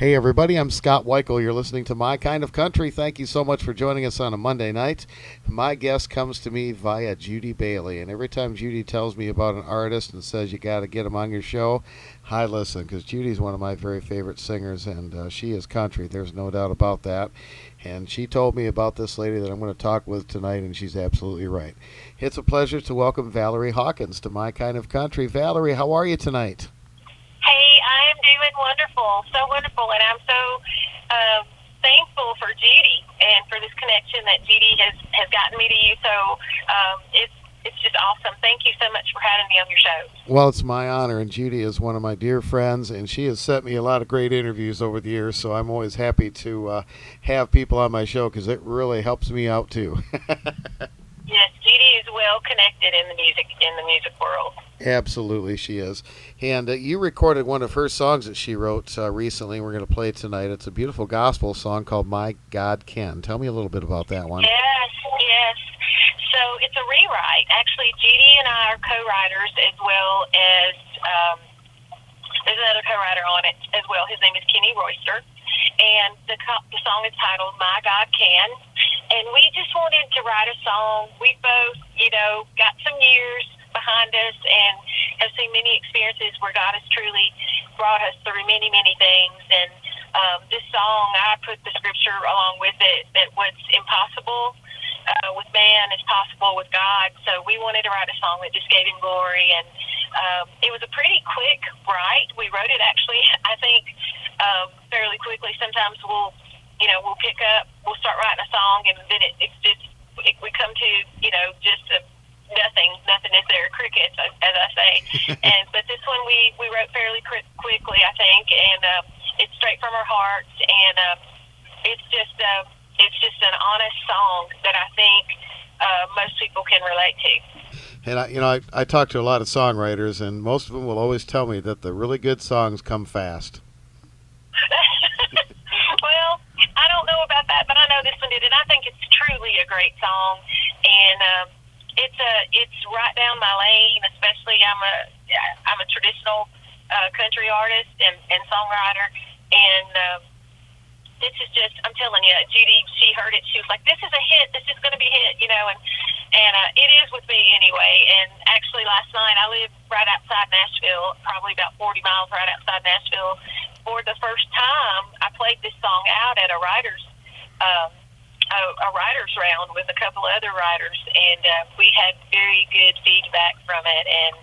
Hey, everybody, I'm Scott Wikle. You're listening to My Kind of Country. Thank you so much for joining us on a Monday night. My guest comes to me via Judy Bailey, and every time Judy tells me about an artist and says you got to get him on your show, I listen because Judy's one of my very favorite singers, and she is country. There's no doubt about that. And she told me about this lady that I'm going to talk with tonight, and she's absolutely right. It's a pleasure to welcome Valierie Hawkins to My Kind of Country. Valierie, how are you tonight? Hey, I'm doing wonderful, so wonderful, and I'm so thankful for Judy and for this connection that Judy has gotten me to you. So it's just awesome. Thank you so much for having me on your show. Well, it's my honor, and Judy is one of my dear friends, and she has sent me a lot of great interviews over the years, so I'm always happy to have people on my show because it really helps me out, too. Yes, Judy is well connected in the music world. Absolutely, she is. And you recorded one of her songs that she wrote recently. We're going to play tonight. It's a beautiful gospel song called My God Can. Tell me a little bit about that one. Yes, yes. So it's a rewrite. Actually, Judy and I are co-writers as well as there's another co-writer on it as well. His name is Kenny Royster. And the song is titled My God Can. And we just wanted to write a song. We both, got some years behind us and have seen many experiences where God has truly brought us through many, many things. And this song, I put the scripture along with it that what's impossible with man is possible with God. So we wanted to write a song that just gave him glory. And it was a pretty quick write. We wrote it actually, I think, fairly quickly. Sometimes we'll start writing a song and then we come to, just nothing is there, crickets, as I say. But this one we wrote fairly quickly, I think, and it's straight from our hearts, and it's just an honest song that I think most people can relate to. And I talk to a lot of songwriters, and most of them will always tell me that the really good songs come fast. Well, I don't know about that, but I know this one did, and I think it's truly a great song, and it's right down my lane. Especially, I'm a traditional country artist and songwriter, and this is just, I'm telling you, Judy, she heard it. She was like, "This is a hit. This is going to be a hit," and it is with me anyway. And actually, last night I live right outside Nashville, probably about 40 miles right outside Nashville. For the first time, I played this song out at a writer's round with a couple of other writers, and we had very good feedback from it. And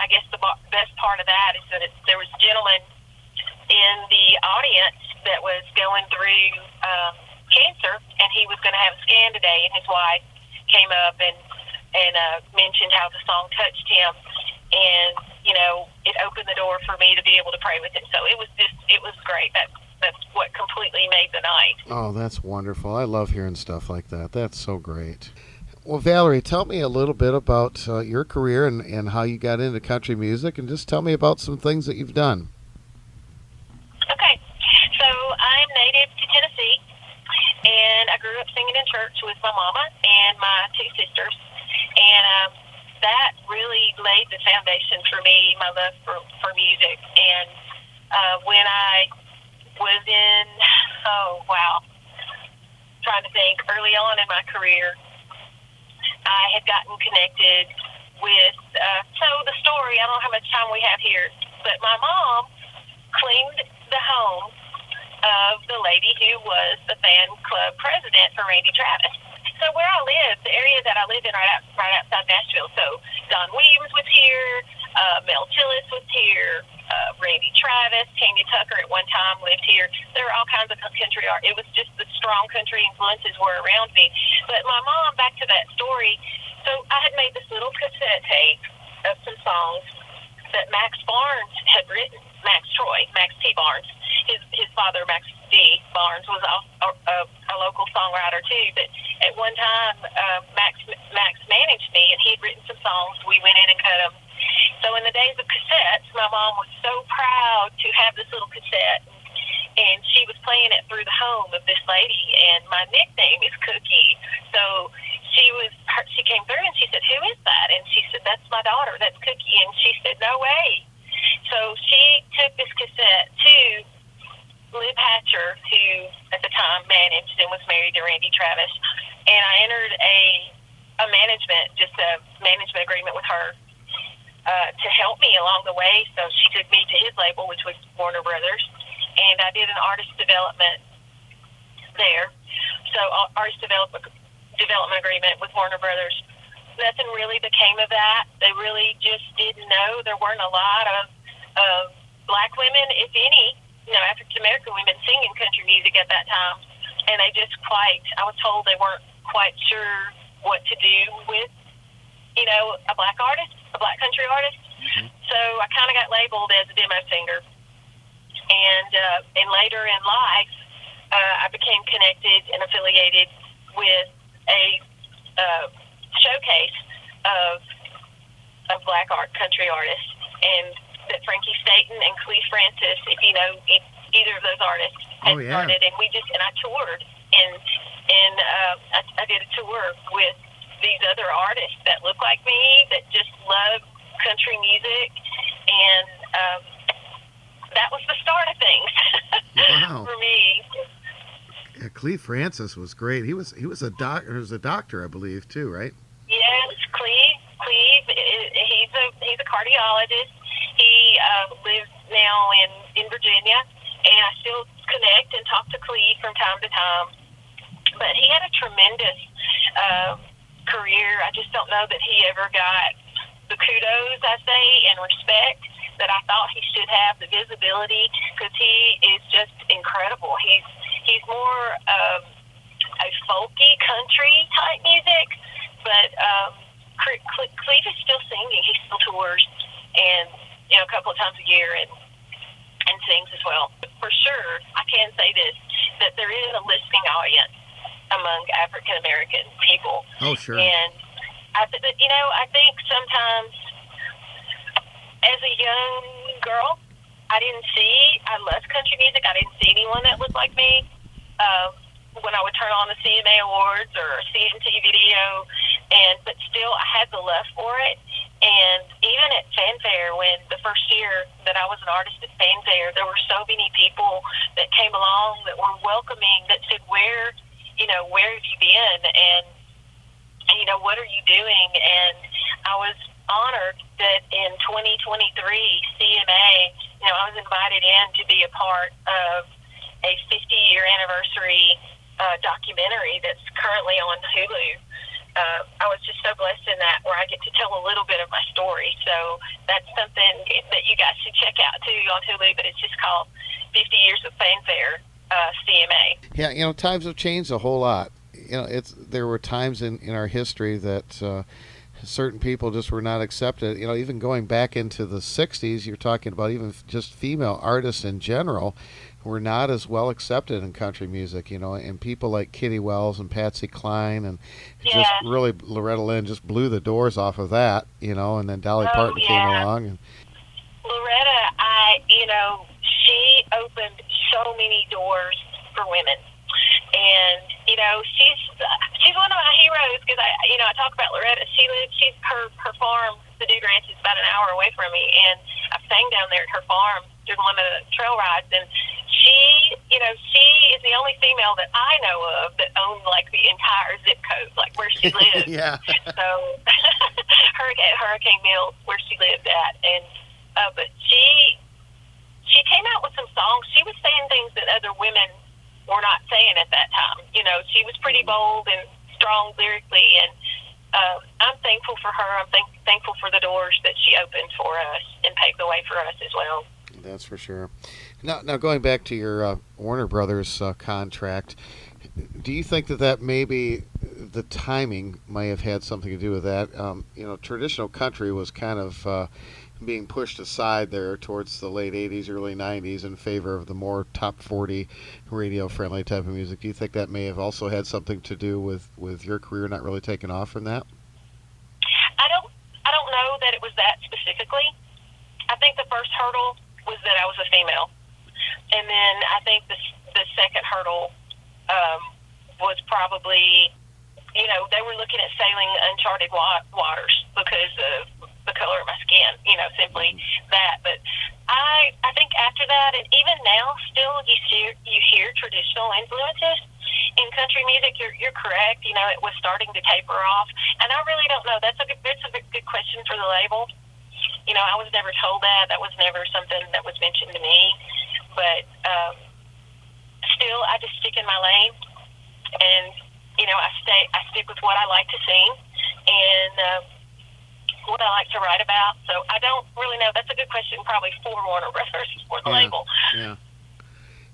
I guess the best part of that is that there was a gentleman in the audience that was going through cancer, and he was going to have a scan today, and his wife came up and mentioned how the song touched him, and it opened the door for me to be able to pray with him. So it was great. That's what completely made the night. Oh, that's wonderful. I love hearing stuff like that. That's so great. Well, Valierie, tell me a little bit about your career and how you got into country music, and just tell me about some things that you've done. Okay. So I'm native to Tennessee, and I grew up singing in church with my mama and my two sisters, and that really laid the foundation for me, my love for music. And when I was trying to think, early on in my career, I had gotten connected with, so the story, I don't know how much time we have here, but my mom cleaned the home of the lady who was the fan club president for Randy Travis. So where I live, the area that I live in right outside Nashville, so Don Williams was here, Mel Tillis was here, Randy Travis, Tanya Tucker at one time lived here. There were all kinds of country art. It was just the strong country influences were around me. But my mom, back to that story, so I had made this little cassette tape of some songs that Max Barnes had written. Max T. Barnes. His father, Max D. Barnes, was a local songwriter too. But at one time, Max managed me, and he had written some songs. We went in and cut them. So in the days of cassettes, my mom was so proud to have this little cassette, and she was playing it through the home of this lady. And my nickname is Cookie. So she came through and she said, "Who is that?" And she said, "That's my daughter. That's Cookie." And she said, "No way." So she took this cassette to managed and was married to Randy Travis. And I entered a management agreement with her to help me along the way. So she took me to his label, which was Warner Brothers, and I did an artist development there. So artist development agreement with Warner Brothers. Nothing really became of that. They really just didn't know. There weren't a lot of black women, if any, African American women singing country music at that time. And I was told they weren't quite sure what to do with, a black artist, a black country artist. Mm-hmm. So I kind of got labeled as a demo singer. And later in life, I became connected and affiliated with a showcase of black country artists, and that Frankie Staten and Cleve Francis, if you know either of those artists, had started, and I toured, and I did a tour with these other artists that look like me, that just love country music, and that was the start of things. Wow. For me. Yeah, Cleve Francis was great. He was a doctor, I believe, too, right? Yes, Cleve. He's a cardiologist. He lives now in Virginia, and I still connect and talk to Cleve from time to time. But he had a tremendous career. I just don't know that he ever got the kudos, I say, and respect that I thought he should have, the visibility, because he is just incredible. He's more a folky country type music, but Cleve is still singing. He still tours, and a couple of times a year, and sings as well. For sure, I can say this, that there is a listening audience among African American people. Oh, sure. And I think sometimes, as a young girl, I loved country music. I didn't see anyone that looked like me. When I would turn on the CMA Awards or a CMT video, but still I had the love for it. And even at Fanfare, when the first year that I was an artist at Fanfare, there were so many people that came along that were welcoming, that said, where have you been? And what are you doing? And I was honored that in 2023, CMA, I was invited in to be a part of a 50-year anniversary documentary that's currently on Hulu. I was just so blessed in that, where I get to tell a little bit of my story. So that's something that you guys should check out too on Hulu, but it's just called 50 Years of Fanfare, CMA. Yeah, times have changed a whole lot. There were times in our history that certain people just were not accepted. Even going back into the 60s, you're talking about even just female artists in general were not as well accepted in country music, and people like Kitty Wells and Patsy Cline and just really Loretta Lynn just blew the doors off of that, and then Dolly Parton came along. And Loretta, she opened so many doors for women. And, she's one of my heroes, because I talk about Loretta. Her farm, the Dude Ranch, is about an hour away from me, and I sang down there at her farm during one of the trail rides, and she is the only female that I know of that owned like the entire zip code, like where she lives. Yeah. So Hurricane Mills, where she lived at, and but she came out with some songs. She was saying things that other women were not saying at that time. She was pretty bold and strong lyrically, and I'm thankful for her. I'm thankful for the doors that she opened for us and paved the way for us as well. That's for sure. Now going back to your Warner Brothers contract, do you think that maybe the timing may have had something to do with that? Traditional country was kind of being pushed aside there towards the late 80s, early 90s in favor of the more top 40 radio-friendly type of music. Do you think that may have also had something to do with your career not really taking off from that? I don't know that it was that specifically. I think the first hurdle was that I was a female. And then I think the second hurdle was probably, they were looking at sailing uncharted waters because of the color of my skin, simply that. But I think after that, and even now still, you hear traditional influences, country music, you're correct. You know, it was starting to taper off, and I really don't know. That's a good question for the label. You know, I was never told that. That was never something that was mentioned to me. But still, I just stick in my lane, and you know, I stick with what I like to sing, and what I like to write about. So I don't really know. That's a good question, probably for Warner Brothers, for the label. Yeah.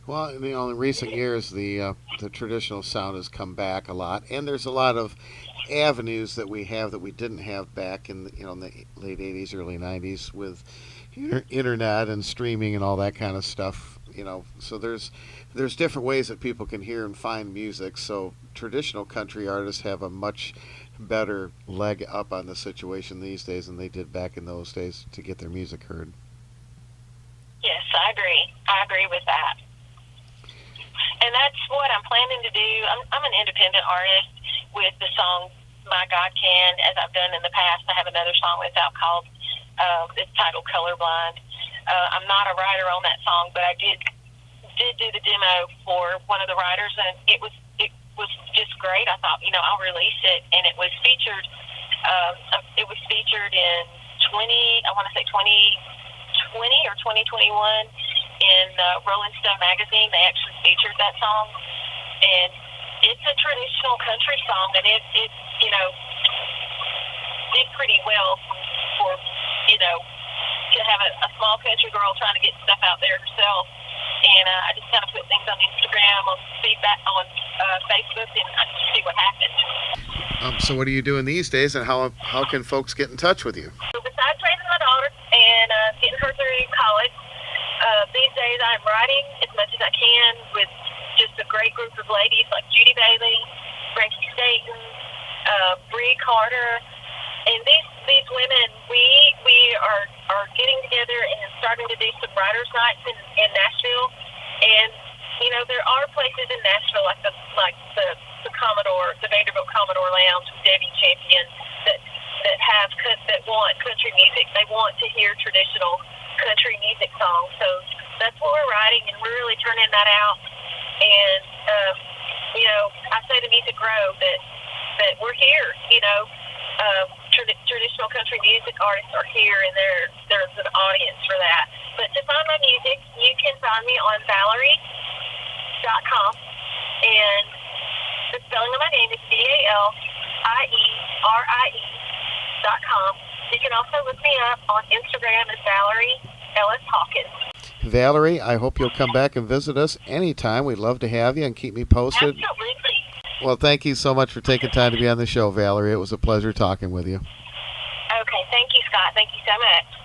Well, you know, in recent years, the traditional sound has come back a lot, and there's a lot of avenues that we have that we didn't have back in the, you know, in the late '80s, early '90s with internet and streaming and all that kind of stuff. You know, so there's different ways that people can hear and find music. So traditional country artists have a much better leg up on the situation these days than they did back in those days to get their music heard. Yes, I agree. I agree with that. And that's what I'm planning to do. I'm an independent artist with the song My God Can, as I've done in the past. I have another song that's out called, it's titled Colorblind. I'm not a writer on that song, but I did do the demo for one of the writers, and it was just great. I thought, you know, I'll release it, and it was featured. It was featured in 2020 or 2021 in Rolling Stone magazine. They actually featured that song, and it's a traditional country song, and it you know, did pretty well for you know, to have a small country girl trying to get stuff out there herself. And I just kind of put things on Instagram, on feedback, on Facebook, and I just see what happens. So what are you doing these days, and how can folks get in touch with you? So besides raising my daughter and getting her through college, these days I'm writing as much as I can with just a great group of ladies like Judy Bailey, Frankie Staten, Bree Carter, and these women, we are getting together and starting to do some writers' nights in Nashville. And you know, there are places in Nashville like the Commodore, the Vanderbilt Commodore Lounge with Debbie Champion that want country music. They want to hear traditional country music songs. So that's what we're writing, and we're really turning that out. And you know, I say to Music Grow that we're here. You know, traditional country music artists are here, and there's an audience for that. But to find my music, you can find me on Valierie.com, and the spelling of my name is VALIERIE.com. You can also look me up on Instagram as Valierie Ellis Hawkins. Valierie, I hope you'll come back and visit us anytime. We'd love to have you, and keep me posted. Absolutely. Well, thank you so much for taking time to be on the show, Valierie. It was a pleasure talking with you. Okay, thank you, Scott. Thank you so much.